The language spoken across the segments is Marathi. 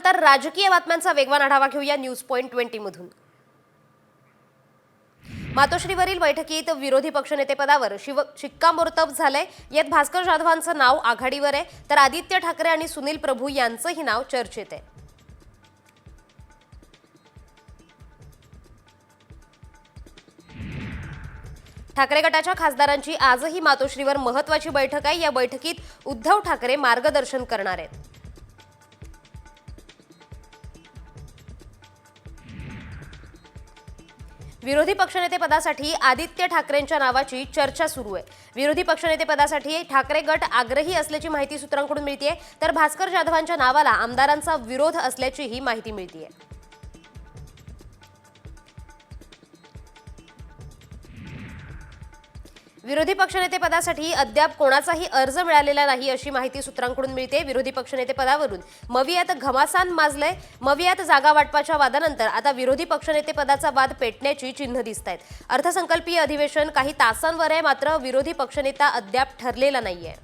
विश्रांतीनंतर राजकीय बातम्यांचा वेगवान आढावा घेऊया न्यूज पॉइंट 20 मधून। मातोश्रीवरील बैठकीत विरोधी पक्षनेतेपदावर शिक्कामोर्तब झालंय। यात भास्कर जाधवांचं नाव आघाडीवर आहे, तर आदित्य ठाकरे आणि सुनील प्रभू यांचंही नाव चर्चेत आहे। ठाकरे गटाच्या खासदारांची आजही मातोश्रीवर महत्त्वाची बैठक आहे। या बैठकीत उद्धव ठाकरे मार्गदर्शन करणार आहेत। विरोधी पक्षनेतेपदासाठी आदित्य ठाकरेंच्या नावाची चर्चा सुरू आहे। विरोधी पक्षनेतेपदासाठी ठाकरे गट आग्रही असल्याची माहिती सूत्रांकडून मिळतेय, तर भास्कर जाधवांच्या नावाला आमदारांचा विरोध असल्याचीही माहिती मिळतेय। विरोधी पक्षनेतेपदासाठी अद्याप कोणाचाही अर्ज मिळालेला नाही अशी माहिती सूत्रांकडून मिळते। विरोधी पक्षनेतेपदावरून मवियात घमासान माजलंय। मवियात जागा वाटपाच्या वादानंतर आता विरोधी पक्षनेतेपदाचा वाद पेटण्याची चिन्ह दिसतायत। अर्थसंकल्पीय अधिवेशन काही तासांवर आहे, मात्र विरोधी पक्षनेता अद्याप ठरलेला नाहीये।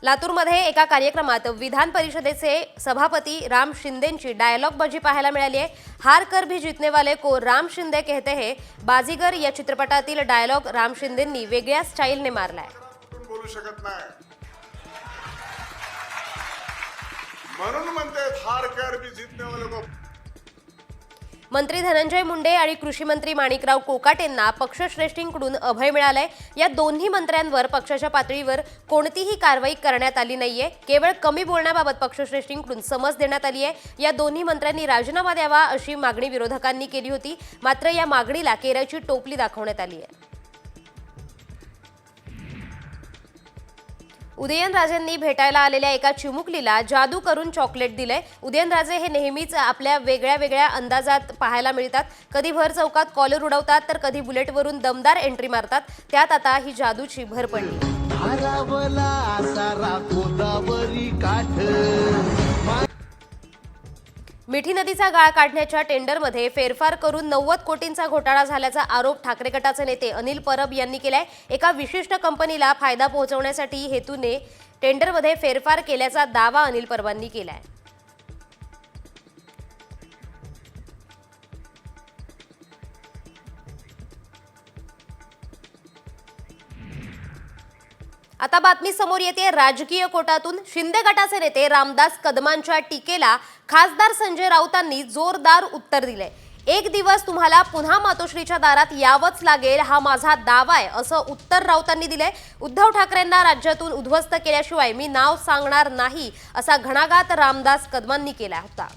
लातूरमध्ये एका कार्यक्रमात विधान परिषदेचे सभापती राम शिंदेंची डायलॉगबाजी पाहायला मिळाली आहे। हार कर भी जीतने वाले को राम शिंदे कहते हैं। बाजीगर या चित्रपटातील डायलॉग राम शिंदेंनी वेगळ्या स्टाईलने मारलाय। बोलू शकत नाही म्हणून म्हणते हार कर भी जीतने वाले को। मंत्री धनंजय मुंडे आणि कृषी मंत्री माणिकराव कोकाटेंना पक्षश्रेष्ठींकडून अभय मिळालंय। या दोन्ही मंत्र्यांवर पक्षाच्या पातळीवर कोणतीही कारवाई करण्यात आली नाहीये, केवळ कमी बोलण्याबाबत पक्षश्रेष्ठींकडून समज देण्यात आली आहे। या दोन्ही मंत्र्यांनी राजीनामा द्यावा अशी मागणी विरोधकांनी केली होती, मात्र या मागणीला केराची टोपली दाखवण्यात आली आहे। उदयनराजेंनी भेटायला आलेल्या एका चिमुकलीला जादू करून चॉकलेट दिलंय। उदयनराजे हे नेहमीच आपल्या वेगळ्या अंदाजात पाहायला मिळतात। कधी भर चौकात कॉलर उडवतात, तर कधी बुलेटवरून दमदार एंट्री मारतात। त्यात आता ही जादूची भर पडली। मिठी नदीचा गाळ काढण्याच्या टेंडरमध्ये फेरफार करून 90 कोटींचा घोटाळा झाल्याचा आरोप ठाकरे गटाचे नेते अनिल परब यांनी केलाय। एका विशिष्ट कंपनीला फायदा पोहोचवण्यासाठी हेतूने टेंडरमध्ये फेरफार केल्याचा दावा अनिल परबांनी केलाय। आता बातमी समोर येते राजकीय कोटातून। शिंदे गटाचे नेते रामदास कदमांच्या टीकेला खासदार संजय राऊतांनी जोरदार उत्तर दिले। एक दिवस तुम्हाला पुन्हा मातोश्रीच्या दारात यावंच लागेल, हा माझा दावा आहे, असं उत्तर राऊतांनी दिलंय। उद्धव ठाकरेंना राज्यातून उद्ध्वस्त केल्याशिवाय मी नाव सांगणार नाही, असा घणाघात रामदास कदमांनी केला होता।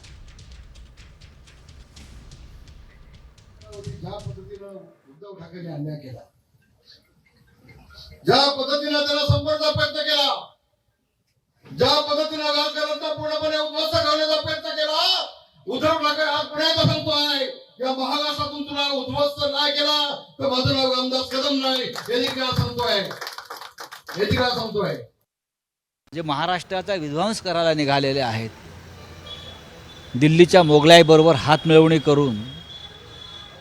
ज्या पद्धतीने त्याला संपर्काचा प्रयत्न केला, ज्या पद्धतीने राजकारणाचा पूर्णपणे उद्ध्वस्त करण्याचा प्रयत्न केला, उद्धव ठाकरे आज पुण्याचा सांगतोय या महाराष्ट्रातून तुला उद्ध्वस्त नाही केला तर माझं नाव रामदास कदम नाही, याची काय सांगतोय। जे महाराष्ट्राचा विध्वंस करायला निघालेले आहेत, दिल्लीच्या मोगलाई बरोबर हात मिळवणी करून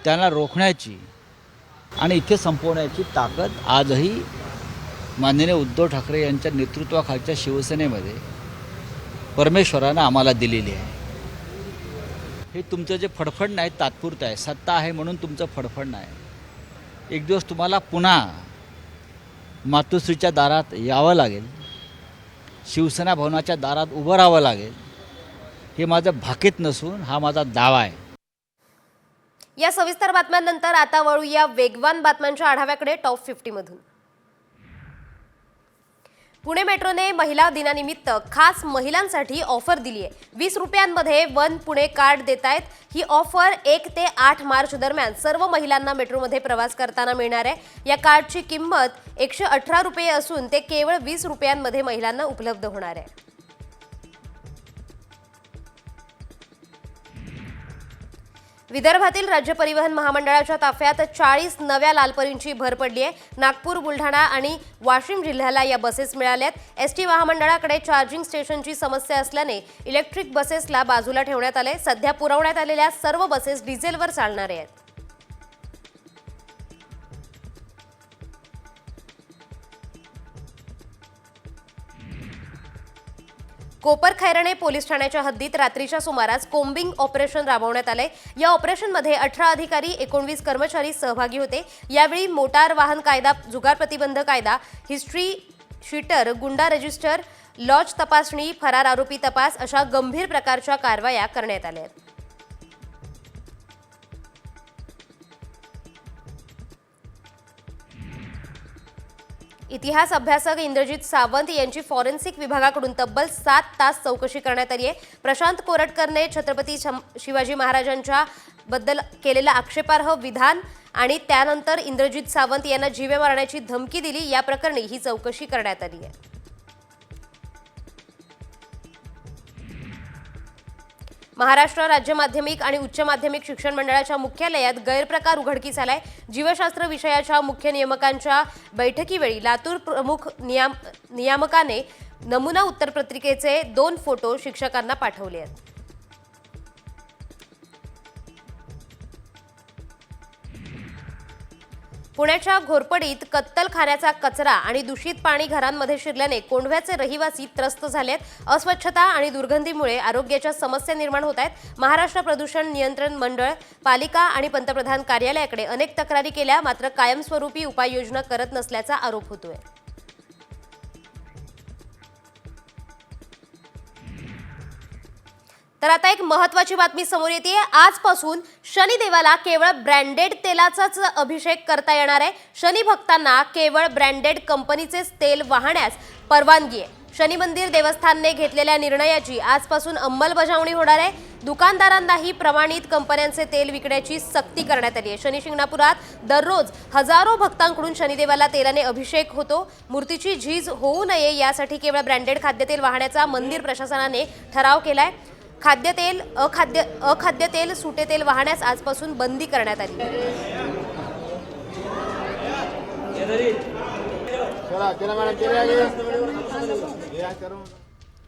त्यांना रोखण्याची आणि इथे संपवण्याची ताकद आजही माननीय उद्धव ठाकरे यांच्या नेतृत्वाखालच्या शिवसेनेमध्ये परमेश्वरानं आम्हाला दिलेली आहे। हे तुमचं जे फडफड नाही तात्पुरतं आहे, सत्ता आहे म्हणून तुमचं फडफड नाही। एक दिवस तुम्हाला पुन्हा मातोश्रीच्या दारात यावं लागेल, शिवसेना भवनाच्या दारात उभं राहावं लागेल। हे माझं भाकीत नसून हा माझा दावा आहे। या सविस्तर बातम्यांनंतर आता वळूया वेगवान बातम्यांच्या आढाव्याकडे टॉप 50 मधून। पुणे मेट्रोने महिला दिनानिमित्त खास महिलांसाठी ऑफर दिली आहे। 20 रुपयांमध्ये वन पुणे कार्ड देत आहेत। ही ऑफर 1 ते 8 मार्च दरम्यान सर्व महिलांना मेट्रोमध्ये प्रवास करताना मिळणार आहे। या कार्डची किंमत 118 रुपये असून ते केवळ 20 रुपयांमध्ये महिलांना उपलब्ध होणार आहे। विदर्भातील राज्य परिवहन महामंडळाच्या ताफ्यात 40 नव्या लालपरींची भर पडली आहे। नागपूर, बुलढाणा आणि वाशिम जिल्ह्याला या बसेस मिळाल्यात। एसटी महामंडळाकडे चार्जिंग स्टेशनची समस्या असल्याने इलेक्ट्रिक बसेसला बाजूला ठेवण्यात आले। सध्या पुरवण्यात आलेल्या सर्व बसेस डिझेलवर चालणार आहेत। कोपरखैरणे पोलीस ठाण्याच्या हद्दीत रात्रीच्या सुमारास कोम्बिंग ऑपरेशन राबवण्यात आले। या ऑपरेशनमध्ये 18 अधिकारी 19 कर्मचारी सहभागी होते। यावेळी मोटार वाहन कायदा, जुगार प्रतिबंध कायदा, हिस्ट्री शीटर, गुंडा रजिस्टर, लॉज तपासणी, फरार आरोपी तपास अशा गंभीर प्रकारच्या कारवाया करण्यात आल्या आहेत। इतिहास अभ्यासक इंद्रजित सावंत यांची फॉरेन्सिक विभागाकडून तब्बल 7 तास चौकशी करण्यात आली आहे। प्रशांत कोरटकरने छत्रपती शिवाजी महाराजांच्या बद्दल केलेलं आक्षेपार्ह विधान आणि त्यानंतर इंद्रजित सावंत यांना जीवे मारण्याची धमकी दिली, या प्रकरणी ही चौकशी करण्यात आली आहे। महाराष्ट्र राज्य माध्यमिक आणि उच्च माध्यमिक शिक्षण मंडळाच्या मुख्यालयात गैरप्रकार उघडकीस आलाय। जीवशास्त्र विषयाच्या मुख्य नियामकांच्या बैठकीवेळी लातूर प्रमुख नियामकाने नमुना उत्तरपत्रिकेचे 2 फोटो शिक्षकांना पाठवले आहेत। पुण्याच्या घोरपडीत कत्तलखान्याचा कचरा आणि दूषित पाणी घरांमध्ये शिरल्याने कोंढव्याचे रहिवासी त्रस्त झालेत। अस्वच्छता आणि दुर्गंधीमुळे आरोग्याच्या समस्या निर्माण होत आहेत। महाराष्ट्र प्रदूषण नियंत्रण मंडळ, पालिका आणि पंतप्रधान कार्यालयाकडे अनेक तक्रारी केल्या, मात्र कायमस्वरूपी उपाययोजना करत नसल्याचा आरोप होतोय। तर आता एक महत्त्वाची बातमी समोर येते। आजपासून शनिदेवाला केवळ ब्रँडेड तेलाचाच अभिषेक करता येणार आहे। शनी भक्तांना केवळ ब्रँडेड कंपनीचेच तेल वाहण्यास परवानगी आहे। शनी मंदिर देवस्थानने घेतलेल्या निर्णयाची आजपासून अंमलबजावणी होणार आहे। दुकानदारांनाही प्रमाणित कंपन्यांचे तेल विकण्याची सक्ती करण्यात आली आहे। शनी शिंगणापुरात दररोज हजारो भक्तांकडून शनिदेवाला तेलाने अभिषेक होतो। मूर्तीची झीज होऊ नये यासाठी केवळ ब्रँडेड खाद्यतेल वाहण्याचा मंदिर प्रशासनाने ठराव केलाय। खाद्यतेल, अखाद्य तेल, सुटे तेल वाहण्यास आजपासून बंदी करण्यात आली।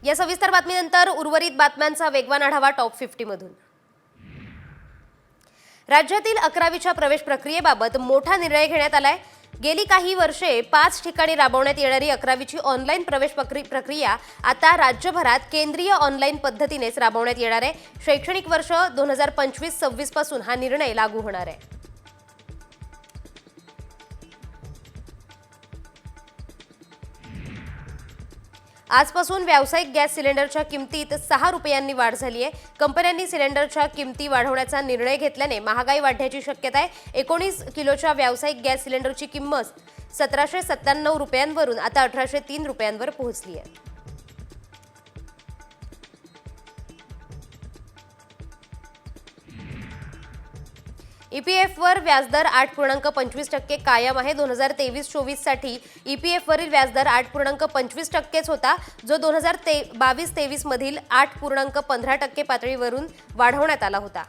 या सविस्तर बातमीनंतर उर्वरित बातम्यांचा वेगवान आढावा टॉप 50 मधून। राज्यातील 11वीच्या प्रवेश प्रक्रियेबाबत मोठा निर्णय घेण्यात आलाय। गेली काही वर्षे 5 ठिकाणी राबवण्यात येणारी 11वीची ऑनलाईन प्रवेश प्रक्रिया आता राज्यभरात केंद्रीय ऑनलाईन पद्धतीनेच राबवण्यात येणार आहे। शैक्षणिक वर्ष 2025-26 पासून हा निर्णय लागू होणार आहे। आजपासून व्यावसायिक गॅस सिलेंडरच्या किमतीत 6 रुपयांनी वाढ झाली आहे। कंपन्यांनी सिलेंडरच्या किमती वाढवण्याचा निर्णय घेतल्याने महागाई वाढण्याची शक्यता आहे। 19 किलोच्या व्यावसायिक गॅस सिलेंडरची किंमत 1797 रुपयांवरून आता 1803 रुपयांवर पोहोचली आहे। ईपीएफवर व्याजदर 8.25% कायम आहे। 2023-24 साठी ईपीएफवरील व्याजदर 8.25%च होता, जो 2022-23 मधील 8.15% पातळीवरून वाढवण्यात आला होता।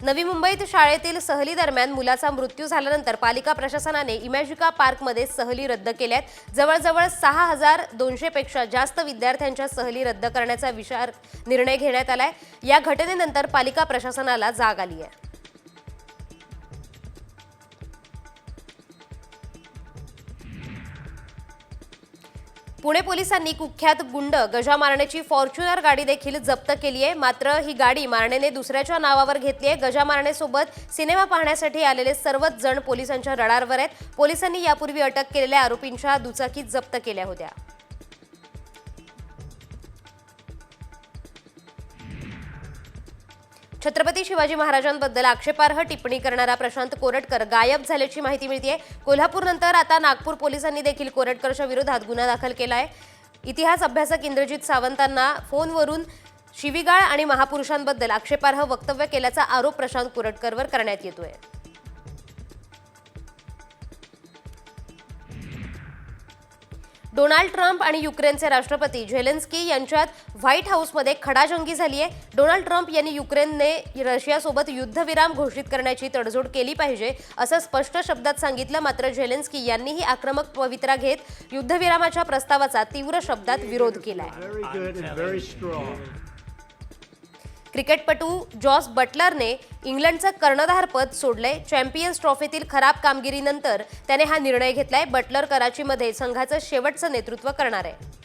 नवी मुंबईत शाळेतील सहली दरम्यान मुलाचा मृत्यू झाल्यानंतर पालिका प्रशासनाने इमॅजिका पार्कमध्ये सहली रद्द केल्यात। जवळजवळ 6200 पेक्षा जास्त विद्यार्थ्यांच्या सहली रद्द करण्याचा निर्णय घेण्यात आलाय। या घटनेनंतर पालिका प्रशासनाला जाग आली आहे। पुणे पोलिसांनी कुख्यात गुंड गजा मारण्याची फॉर्च्युनर गाडी देखील जप्त केली आहे। मात्र ही गाडी मारण्याने दुसऱ्याच्या नावावर घेतली आहे। गजा मारण्यासोबत सिनेमा पाहण्यासाठी आलेले सर्वच जण पोलिसांच्या रडारवर आहेत। पोलिसांनी यापूर्वी अटक केलेल्या आरोपींच्या दुचाकी जप्त केल्या होत्या। छत्रपती शिवाजी महाराजांबद्दल आक्षेपार्ह टिप्पणी करणारा प्रशांत कोरटकर गायब झाल्याची माहिती मिळते। कोल्हापूरनंतर आता नागपूर पोलिसांनी देखील कोरटकरच्या विरोधात गुन्हा दाखल केला आहे। इतिहास अभ्यासक इंद्रजित सावंतांना फोनवरून शिवीगाळ आणि महापुरुषांबद्दल आक्षेपार्ह वक्तव्य केल्याचा आरोप प्रशांत कोरटकरवर करण्यात येतोय। डोनाल्ड ट्रम्प आणि युक्रेनचे राष्ट्रपती झेलेन्स्की यांच्यात व्हाईट हाऊसमध्ये खडाजंगी झाली आहे। डोनाल्ड ट्रम्प यांनी युक्रेनने रशियासोबत युद्धविराम घोषित करण्याची तडजोड केली पाहिजे असं स्पष्ट शब्दात सांगितलं। मात्र झेलेन्स्की यांनीही आक्रमक पवित्रा घेत युद्धविरामाच्या प्रस्तावाचा तीव्र शब्दात विरोध केलाय। क्रिकेटपटू जॉस बटलरने इंग्लंडचं कर्णधारपद सोडलंय. चॅम्पियन्स ट्रॉफीतील खराब कामगिरीनंतर त्याने हा निर्णय घेतलाय. बटलर कराचीमध्ये संघाचं शेवटचं नेतृत्व करणार आहे.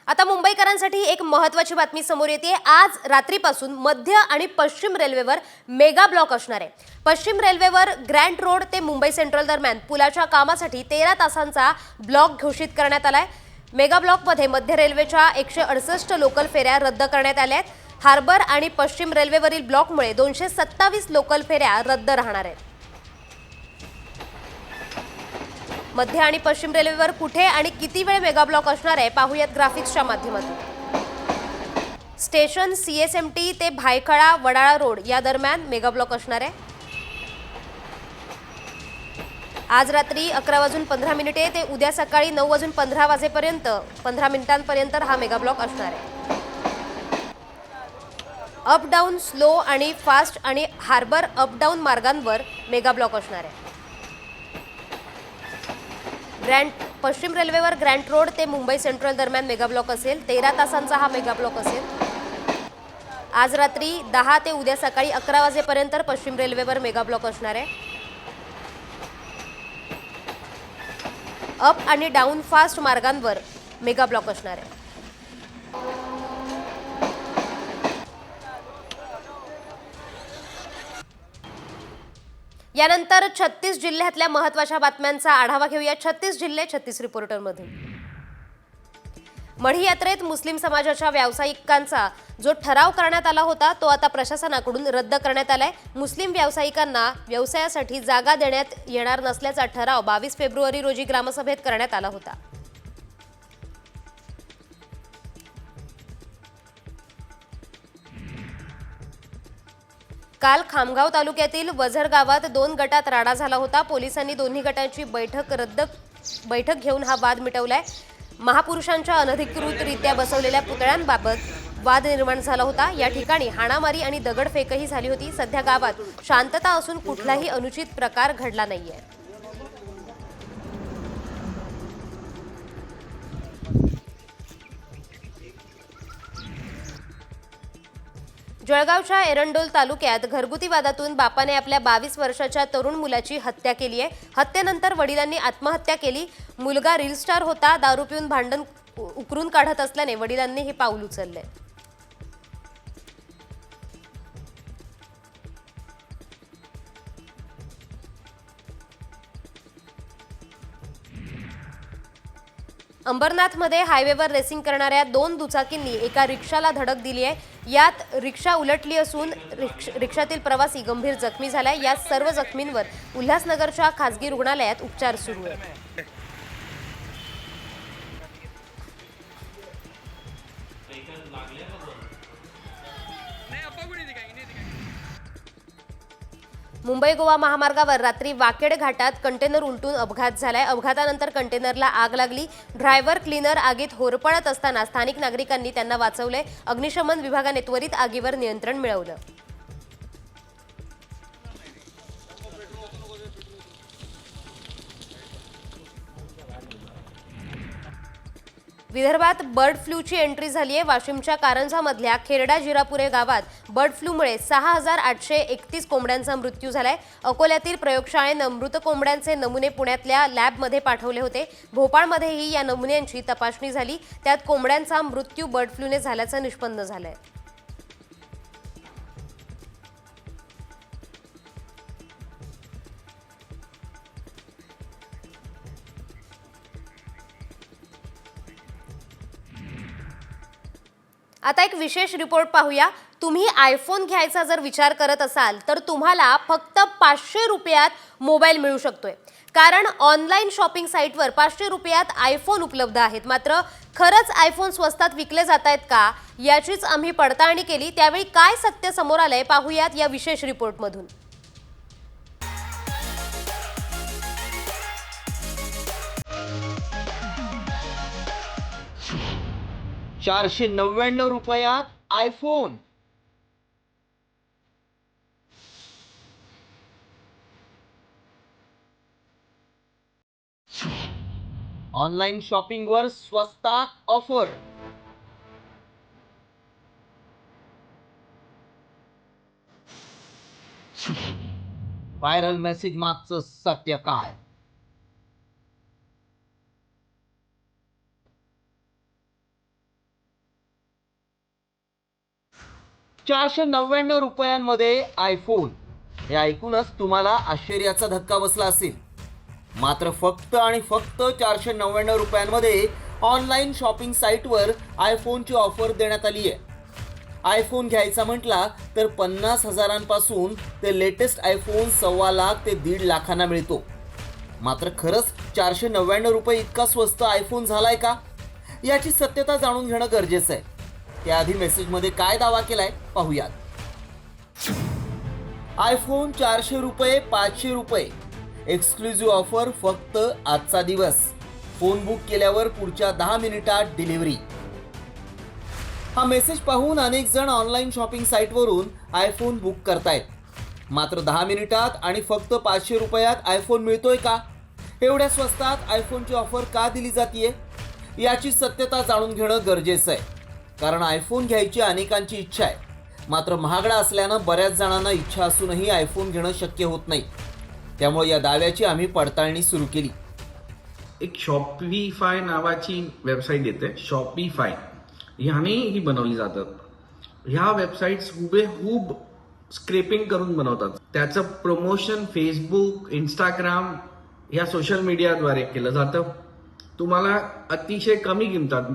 आता मुंबईकरांसाठी एक महत्त्वाची बातमी समोर येते. आज रात्रीपासून मध्य आणि पश्चिम रेल्वेवर मेगा ब्लॉक असणार आहे. पश्चिम रेल्वेवर ग्रँट रोड ते मुंबई सेंट्रल दरम्यान पुलाच्या कामासाठी 13 तासांचा ब्लॉक घोषित करण्यात आलाय. मेगा ब्लॉकमध्ये मध्य रेल्वेच्या 168 लोकल फेऱ्या रद्द करण्यात आल्या आहेत. हार्बर आणि पश्चिम रेल्वेवरील ब्लॉकमुळे 227 लोकल फेऱ्या रद्द राहणार आहेत. मध्य आणि पश्चिम रेल्वेवर कुठे आणि किती वेळ मेगा ब्लॉक असणार आहे पाहूयात ग्राफिक्सच्या माध्यमातून. स्टेशन CSMT ते भायखळा वडाळा रोड या दरम्यान मेगा ब्लॉक असणार आहे. आज रात्री 11:15 ते उद्या सकाळी 9:15 वाजेपर्यंत 15 मिनिटांपर्यंत हा मेगा ब्लॉक असणार आहे. अप डाऊन स्लो आणि फास्ट आणि हार्बर अप डाऊन मार्गांवर मेगा ब्लॉक असणार आहे. पश्चिम रेल्वेवर ग्रँट रोड ते मुंबई सेंट्रल दरम्यान मेगा ब्लॉक असेल. 13 तासांचा हा मेगा ब्लॉक असेल. आज रात्री 10 ते उद्या सकाळी 11 वाजेपर्यंत पश्चिम रेल्वेवर मेगा ब्लॉक असणार आहे. अप आणि डाऊन फास्ट मार्गांवर मेगा ब्लॉक असणार आहे. यानंतर 36 जिल्ह्यातल्या महत्त्वाच्या बातम्यांचा आढावा घेऊया. 36 जिल्हे 36 रिपोर्टरमधून. मढी यात्रेत मुस्लिम समाजाच्या व्यावसायिकांचा जो ठराव करण्यात आला होता तो आता प्रशासनाकडून रद्द करण्यात आलाय. मुस्लिम व्यावसायिकांना व्यवसायासाठी जागा देण्यात येणार नसल्याचा ठराव 22 फेब्रुवारी रोजी ग्रामसभेत करण्यात आला होता. काल खामगाव तालुक्यातील वझर गावात 2 गटात राडा झाला होता. पोलिसांनी दोन्ही गटांची बैठक घेऊन हा वाद मिटवलाय. महापुरुषांच्या अनधिकृतरित्या बसवलेल्या पुतळ्यांबाबत वाद निर्माण झाला होता. या ठिकाणी हाणामारी आणि दगडफेकही झाली होती. सध्या गावात शांतता असून कुठलाही अनुचित प्रकार घडला नाहीये. जळगावच्या एरंडोल तालुक्यात घरगुती वादातून बापाने आपल्या 22 वर्षाच्या तरुण मुलाची हत्या केली आहे. हत्येनंतर वडिलांनी आत्महत्या केली. मुलगा रील स्टार होता. दारू पिऊन भांडण उकरून काढत असल्याने वडिलांनी हे पाऊल उचलले. अंबरनाथमध्ये हायवेवर रेसिंग करणाऱ्या 2 दुचाकींनी एका रिक्षाला धडक दिली आहे. यात रिक्षा उलटली असून रिक्षातील प्रवासी गंभीर जखमी झालाय. या सर्व जखमींवर उल्हासनगरच्या खासगी रुग्णालयात उपचार सुरू आहेत. मुंबई गोवा महामार्गावर रात्री वाकेड घाटात कंटेनर उलटून अपघात झालाय. अपघातानंतर कंटेनरला आग लागली. ड्रायव्हर क्लीनर आगीत होरपळत असताना स्थानिक नागरिकांनी त्यांना वाचवले. अग्निशमन विभागाने त्वरित आगीवर नियंत्रण मिळवलं. विदर्भात बर्ड फ्लूची एंट्री झाली आहे. वाशिमच्या कारंजामधल्या खेरडा जिरापुरे गावात बर्ड फ्लूमुळे 6,831 कोंबड्यांचा मृत्यू झालाय. अकोल्यातील प्रयोगशाळेनं मृत कोंबड्यांचे नमुने पुण्यातल्या लॅबमध्ये पाठवले होते. भोपाळमध्येही या नमुन्यांची तपासणी झाली. त्यात कोंबड्यांचा मृत्यू बर्ड फ्लूने झाल्याचं निष्पन्न झालंय. आता एक विशेष रिपोर्ट पाहूया. तुम्ही आयफोन घ्यायचा जर विचार करत असाल तर तुम्हाला फक्त 500 रुपयात मोबाईल मिळू शकतोय. कारण ऑनलाईन शॉपिंग साईटवर 500 रुपयात आयफोन उपलब्ध आहेत. मात्र खरंच आयफोन स्वस्तात विकले जात आहेत का याचीच आम्ही पडताळणी केली. त्यावेळी काय सत्य समोर आलंय पाहूयात या विशेष रिपोर्टमधून. 499 रुपयात आयफोन. ऑनलाईन शॉपिंगवर स्वस्तात ऑफर. व्हायरल मेसेज मागचं सत्य काय? ₹499 आयफोन. हे ऐकूनच तुम्हाला आश्चर्याचा धक्का बसला असेल. मात्र फक्त आणि फक्त ₹499 ऑनलाईन शॉपिंग साईटवर आयफोनची ऑफर देण्यात आली आहे. आयफोन घ्यायचा म्हटला तर 50,000पासून ते लेटेस्ट आयफोन 1.25 लाख ते 1.5 लाखांना मिळतो. मात्र खरंच ₹499 इतका स्वस्त आयफोन झालाय का? याची सत्यता जाणून घेणं गरजेचं आहे. त्याआधी मेसेजमध्ये काय दावा केलाय पाहूयात. आयफोन ₹400, ₹500. एक्सक्लुझिव्ह ऑफर फक्त आजचा दिवस. फोन बुक केल्यावर पुढच्या 10 मिनिटात डिलिव्हरी. हा मेसेज पाहून अनेक जण ऑनलाईन शॉपिंग साईटवरून आयफोन बुक करतायत. मात्र 10 मिनिटात आणि फक्त ₹500 आयफोन मिळतोय का? एवढ्या स्वस्तात आयफोनची ऑफर का दिली जातीये? याची सत्यता जाणून घेणं गरजेचं आहे. कारण आयफोन घ्यायची अनेकांची इच्छा आहे. मात्र महागडा असल्यानं बऱ्याच जणांना इच्छा असूनही आयफोन घेणं शक्य होत नाही. त्यामुळे या दाव्याची आम्ही पडताळणी सुरू केली. एक शॉपिफाय नावाची वेबसाईट येते. शॉपिफाय ह्याने ही बनवली जातात. ह्या वेबसाईट्स हुबेहूब स्क्रेपिंग करून बनवतात. त्याचं प्रमोशन फेसबुक, इंस्टाग्राम ह्या सोशल मीडियाद्वारे केलं जातं. तुम्हाला अतिशय कमी किंमतात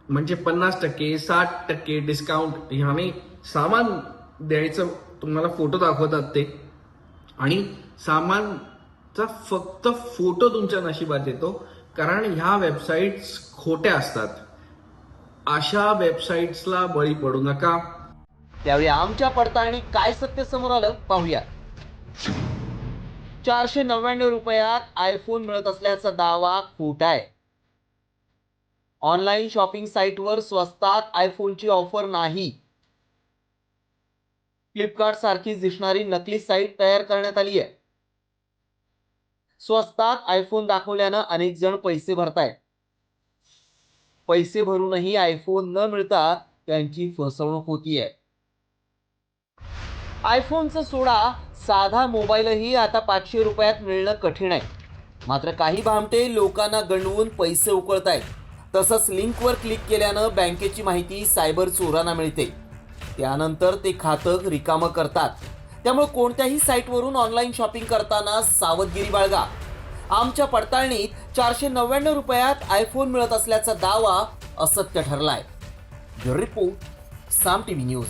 म्हणजे 50%, 60% डिस्काउंट ह्याने सामान द्यायचं तुम्हाला फोटो दाखवतात ते. आणि सामानचा फक्त फोटो तुमच्या नशिबात येतो. कारण ह्या वेबसाईट्स खोट्या असतात. अशा वेबसाईट्सला बळी पडू नका. त्यावेळी आमच्या पडताळणीत काय सत्य समोर आलं पाहूया. ₹499 आयफोन मिळत असल्याचा दावा खोटा आहे. ऑनलाईन शॉपिंग साईटवर स्वस्तात आयफोनची ऑफर नाही. फ्लिपकार्ट सारखीच दिसणारी नकली साईट तयार करण्यात आली आहे. स्वस्तात आयफोन दाखवल्यानं अनेक जण पैसे भरतायत. पैसे भरूनही आयफोन न मिळता त्यांची फसवणूक होतीये. आयफोनचं सोडा, साधा मोबाईलही आता ₹500 मिळणं कठीण आहे. मात्र काही भामटे लोकांना गंडवून पैसे उकळतायत. तसंच लिंकवर क्लिक केल्यानं बँकेची माहिती सायबर चोरांना मिळते. त्यानंतर ते खातं रिकामं करतात. त्यामुळे कोणत्याही साईटवरून ऑनलाईन शॉपिंग करताना सावधगिरी बाळगा. आमच्या पडताळणीत ₹499 आयफोन मिळत असल्याचा दावा असत्य ठरलाय. ब्युरो रिपोर्ट, साम टीव्ही न्यूज.